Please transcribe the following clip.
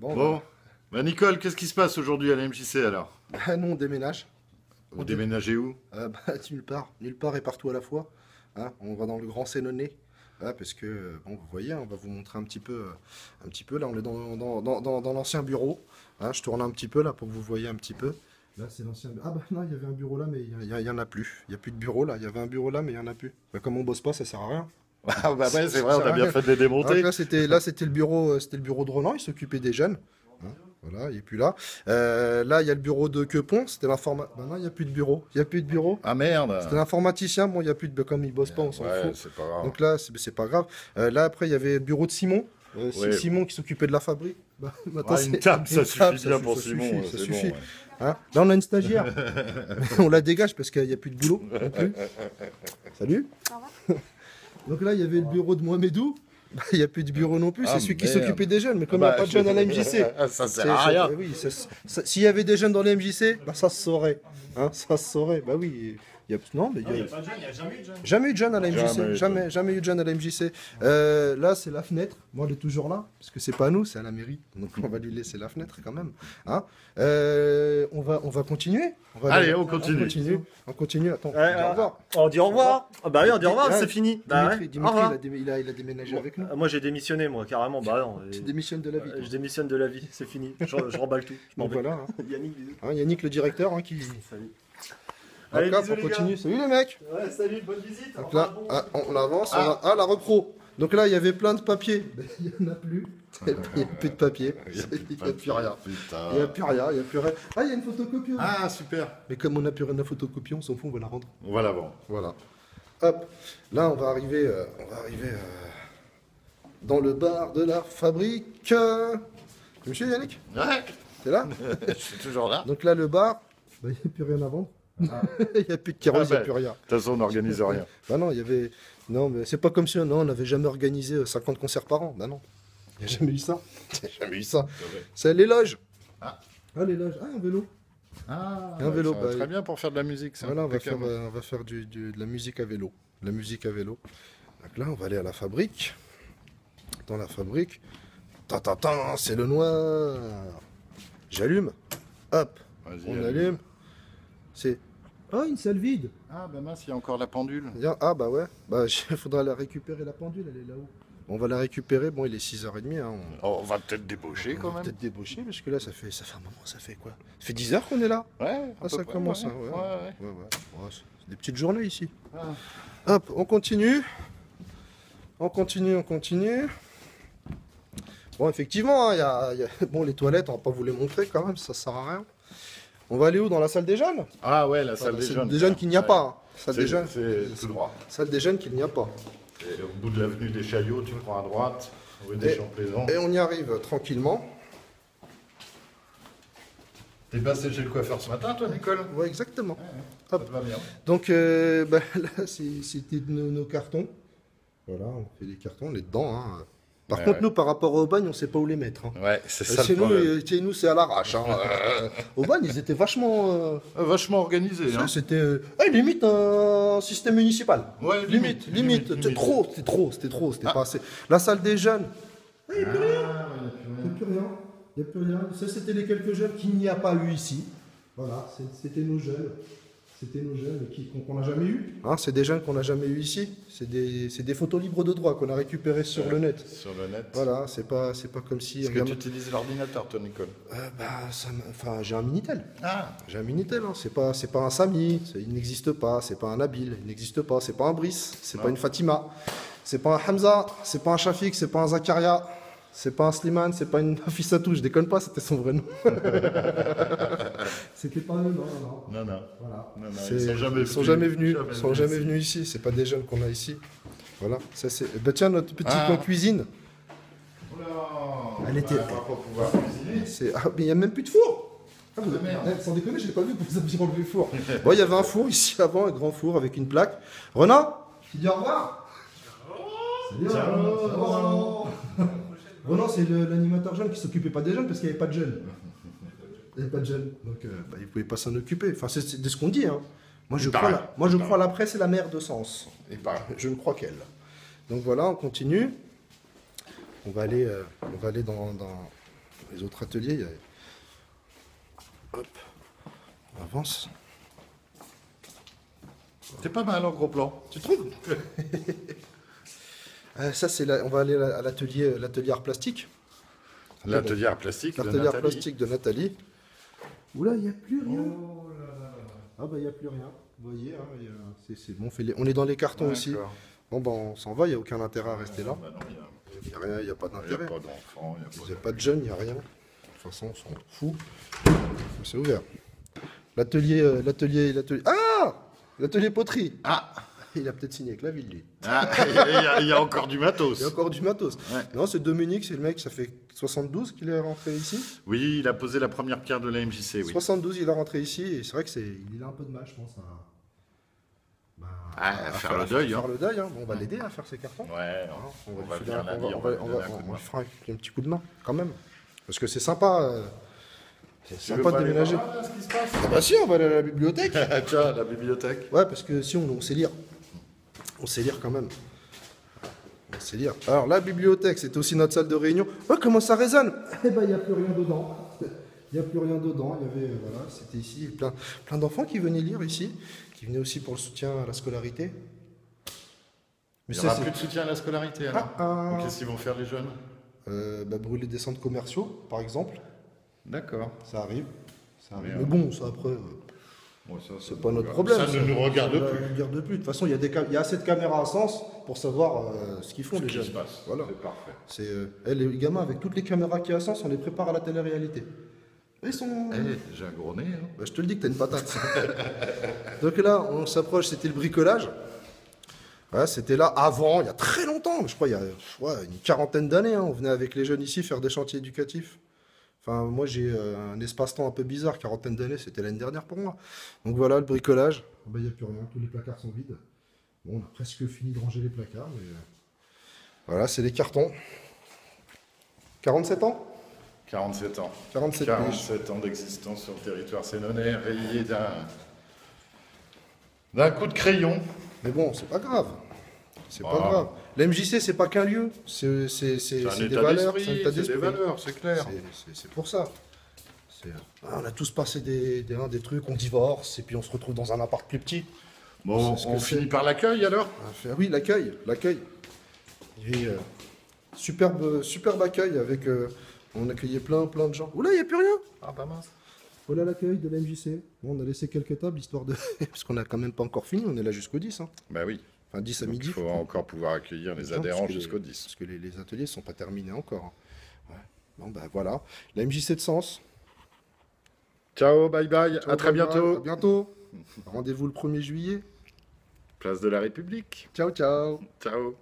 Bon, bah Nicole, qu'est-ce qui se passe aujourd'hui à la MJC alors? Nous on déménage. Vous déménagez où? Nulle part et partout à la fois. Hein, on va dans le Grand Sénonais. Parce que, bon, vous voyez, on va vous montrer un petit peu. Là, on est dans l'ancien bureau. Hein, je tourne un petit peu là pour que vous voyez un petit peu. Là, c'est l'ancien. Ah bah non, il y avait un bureau là, mais il y en a plus. Il n'y a plus de bureau là. Il y avait un bureau là, mais il n'y en a plus. Bah, comme on bosse pas, ça sert à rien. Ah bah ouais, c'est vrai, on Ça a bien rien. fait de les démonter. Donc là, c'était le bureau de Roland. Il s'occupait des jeunes. Hein, voilà, il n'est plus là. Là, il y a le bureau de Quepon. C'était l'informaticien. Bah non, il n'y a plus de bureau. Il n'y a plus de bureau. Ah merde. C'était l'informaticien. Bon, il n'y a plus de. Comme il bosse pas, on s'en Ouais, fout. c'est pas grave. Donc là, c'est pas grave. Là, après, il y avait le bureau de Simon. Ouais. Simon qui s'occupait de la fabrique. Bah, maintenant, Ah, une table, ça suffit bien pour ça Simon. suffit, c'est ça bon, suffit. ouais. Hein, là, on a une stagiaire. On la dégage parce qu'il n'y a plus de boulot non plus. Salut. Donc là, il y avait le bureau de Mohamedou. Bah, il n'y a plus de bureau non plus. Ah, C'est celui qui merde. s'occupait des jeunes. Mais comme il n'y a pas de jeunes à la MJC. Ça sert à rien. Oui, s'il y avait des jeunes dans la MJC, bah, ça se saurait. Hein, ça se saurait. Bah oui. Non, mais Il n'y a pas de jeunes, il n'y a jamais eu de jeunes. jamais eu de jeunes à la MJC. Jamais. Jamais eu de jeunes à la MJC. Là, c'est la fenêtre. Moi, elle est toujours là. Parce que c'est pas à nous, c'est à la mairie. Donc, on va lui laisser la fenêtre quand même. Hein, on va continuer. Allez, on continue. On continue. Attends, Ouais, au revoir. On dit au revoir. Ah bah oui, on dit au revoir, Ouais, c'est fini. Bah ouais. Dimitri, Au revoir. il a déménagé avec nous. Moi j'ai démissionné, moi, carrément. Bah non. Tu démissionnes de la vie. Je démissionne de la vie, c'est fini. Je remballe tout. Je m'en Donc vais. voilà. Hein. Yannick, bisous. Hein, Yannick, le directeur, hein, qui. Salut. Donc Allez, là, bisous, on les gars. continue. Salut les mecs. Ouais, salut, bonne visite. Donc là, on avance. La repro. Donc là, il y avait plein de papiers. Il n'y en a plus. Il n'y a plus de papier. Il n'y a plus rien. Putain. Il n'y a plus rien. Ah, il y a une photocopieuse. Ah, super. Mais comme on n'a plus rien à photocopier, on s'en fout, on va la rendre. On va l'avant. Voilà. Hop. Là, on va arriver dans le bar de la fabrique. Monsieur Yannick, Ouais, t'es là? je suis toujours là. Donc là, le bar, il n'y a plus rien à vendre. Il n'y a plus de kérosène, il n'y a plus rien. De toute façon, on n'organise rien. Bah non, il y avait. Non, mais c'est pas comme si on n'avait jamais organisé 50 concerts par an. Bah non. Il n'y a jamais eu ça. Il n'y a jamais eu ça. C'est l'éloge. Ah. L'éloge. Ah, un vélo. Ah, Un vélo, ça va bah, très bien pour faire de la musique. Ça. Voilà, on va faire, Impeccable. de la musique à vélo. La musique à vélo. Donc là, on va aller à la fabrique. Dans la fabrique. C'est le noir. J'allume. Hop. Vas-y, On allume. allume. C'est. Oh, une salle vide. Ah, bah mince, il y a encore la pendule. Ah, bah ouais. Bah, il faudra la récupérer, la pendule, elle est là-haut. On va la récupérer. Bon, il est 6h30. Hein. Oh, on va peut-être débaucher On quand va même. peut-être débaucher, parce que là, ça fait un moment. Ça fait quoi? Ça fait 10 heures qu'on est là. Ouais, Ah, ça commence. Hein, ouais. Ouais. Ouais, c'est des petites journées ici. Ah. Hop, on continue. On continue. Bon, effectivement, hein, bon, les toilettes, on va pas vous les montrer quand même, ça sert à rien. On va aller où? Dans la salle des jeunes? Ah ouais, la salle Voilà, des jeunes. Des jeunes qu'il n'y a Ouais. pas. Hein. Salle C'est des jeunes. tout droit. Salle des jeunes qu'il n'y a pas. Et au bout de l'avenue des Chaillots, tu prends à droite, rue des Champs-Plaisants. Et on y arrive tranquillement. T'es passé chez le coiffeur ce matin, toi, Nicole? Ouais, exactement. Ça te va bien. Donc bah, là, c'était nos cartons. Voilà, on fait des cartons, on est dedans. Hein. Par Ouais, contre, ouais. nous, par rapport au bagne, on ne sait pas où les mettre. Hein. Ouais, c'est ça Chez le problème. nous, c'est à l'arrache. Hein. Au bagne, ils étaient vachement. Vachement organisé, hein. C'était limite un système municipal. Ouais, Limite. C'était trop, c'était pas assez. La salle des jeunes. Il n'y a plus rien. Il n'y a plus rien. Ça, c'était les quelques jeunes qu'il n'y a pas eu ici. Voilà, c'était nos jeunes. C'était nos jeunes qu'on n'a jamais eu. Hein, c'est des jeunes qu'on n'a jamais eu ici. C'est des photos libres de droit qu'on a récupérées sur le net. Sur le net. Voilà, c'est pas comme si. Est-ce que tu utilises l'ordinateur, toi, Nicole? J'ai un Minitel. Ah. J'ai un Minitel, hein. C'est pas un Samy, il n'existe pas, c'est pas un Nabil, il n'existe pas, c'est pas un Brice, c'est pas une Fatima, c'est pas un Hamza, c'est pas un Shafik, c'est pas un Zakaria, c'est pas un Slimane, c'est pas une Nafissatou, je déconne pas, c'était son vrai nom. C'était pas eux, non. Non. Voilà. Non, C'est- ils sont jamais venus. Ils sont jamais venus ici, c'est pas des jeunes qu'on a ici. Voilà, ça c'est. Bah tiens, notre petit Ah. coin cuisine. Oula. Elle était- On va pas pouvoir cuisiner. Mais il n'y a même plus de four. Ah, vous merde. sans déconner, je l'ai pas vu que vous aviez enlevé le four. Bon, il y avait un four ici avant, un grand four avec une plaque. Renan, tu dis au revoir. Salut, Renan. Renan, c'est l'animateur jeune qui s'occupait pas des jeunes parce qu'il n'y avait pas de jeunes. Il n'y avait pas de jeunes, donc il ne pouvait pas s'en occuper. Enfin, c'est de ce qu'on dit. Hein. Moi, je crois la presse est la mère de sens. Et pas. Je ne crois qu'elle. Donc voilà, on continue. On va aller dans Les autres ateliers, il y a... Hop, on avance. C'est pas mal en gros plan. Tu trouves? Ça, c'est on va aller à l'atelier art plastique. L'atelier art plastique de L'atelier art Nathalie. plastique de Nathalie. Oula, il n'y a plus rien. Ah bah il n'y a plus rien. Vous voyez, hein, c'est bon, on est dans les cartons aussi. D'accord. Bon bah on s'en va, il n'y a aucun intérêt à rester là. Bah non, Il n'y a rien, il n'y a pas il n'y a d'intérêt. pas d'enfants, Il n'y a pas de jeunes, il n'y a rien. De toute façon, on s'en fout. C'est ouvert. L'atelier... Ah! L'atelier poterie. Ah, Il a peut-être signé avec la ville, lui. il y a encore du matos. Il y a encore du matos. Ouais. Non, c'est Dominique, c'est le mec, ça fait 72 qu'il est rentré ici. Oui, il a posé la première pierre de la MJC, oui. 72, il est rentré ici, et c'est vrai que il a un peu de mal, je pense, À faire le deuil. faire Hein. le deuil. Hein. Bon, on va l'aider à faire ses cartons. Ouais, On on va va lui filer venir un- lundi, on on va- va lui on donner va- un coup de on main. lui fera un petit coup de main, quand même. Parce que c'est sympa. C'est Tu veux sympa pas de aller déménager. voir là, ce qui se passe Ah bah si, on va aller à la bibliothèque. Tiens, la bibliothèque. Ouais, parce que si on sait lire. On sait lire quand même. On sait lire. Alors, la bibliothèque, c'était aussi notre salle de réunion. Oh, comment ça résonne? Eh ben, il n'y a plus rien dedans. Il n'y a plus rien dedans. Il y avait, voilà, c'était ici plein d'enfants qui venaient lire ici, qui venaient aussi pour le soutien à la scolarité. Mais Il n'y aura plus de soutien à la scolarité, alors. Ah. Donc, qu'est-ce qu'ils vont faire, les jeunes? Brûler des centres commerciaux, par exemple. D'accord. Ça arrive. Ça arrive. Merde. Mais bon, ça après, Bon, ça, c'est pas notre problème. Ça ne nous regarde Ça plus. ne regarde plus. De toute façon, il y a assez de caméras à sens pour savoir ce qu'ils font, Ce les qui jeunes. se passe. Voilà. C'est parfait. Les gamins, avec toutes les caméras qui a sens, on les prépare à la télé-réalité. Ils sont... Eh, j'ai un gros nez. Hein. Bah, je te le dis que t'as une patate. Donc là, on s'approche, c'était le bricolage. Ouais, c'était là avant, il y a très longtemps, je crois il y a une quarantaine d'années, hein, on venait avec les jeunes ici faire des chantiers éducatifs. Enfin, moi j'ai un espace-temps un peu bizarre, quarantaine d'années, c'était l'année dernière pour moi. Donc voilà, le bricolage. Il n'y a plus rien, tous les placards sont vides. Bon, on a presque fini de ranger les placards, mais voilà, c'est les cartons. 47 ans 47 ans. 47 piges. 47 ans d'existence sur le territoire sénonais, rayé d'un coup de crayon. Mais bon, c'est pas grave. C'est pas Ah. grave. La MJC, c'est pas qu'un lieu, c'est un des état valeurs, d'esprit, c'est un état c'est des d'esprit. valeurs, c'est clair. C'est pour ça. On a tous passé des trucs, on divorce, et puis on se retrouve dans un appart plus petit. Bon, C'est ce on que finit c'est. par l'accueil alors? Oui, l'accueil. Il y avait superbe accueil avec... on accueillait plein de gens. Oula, il n'y a plus rien. Ah, pas mince. Voilà l'accueil de la MJC. Bon, on a laissé quelques tables, histoire de... Parce qu'on n'a quand même pas encore fini, on est là jusqu'au 10. Hein. Bah oui. Enfin, 10 à Donc, midi. il faut encore pouvoir accueillir les adhérents jusqu'au 10. Parce que les ateliers ne sont pas terminés encore. Hein. Ouais. Bon, ben voilà. La MJC de Sens. Ciao, bye bye, Ciao, à très bye bye, bientôt. À bientôt. Rendez-vous le 1er juillet. Place de la République. Ciao, ciao. Ciao.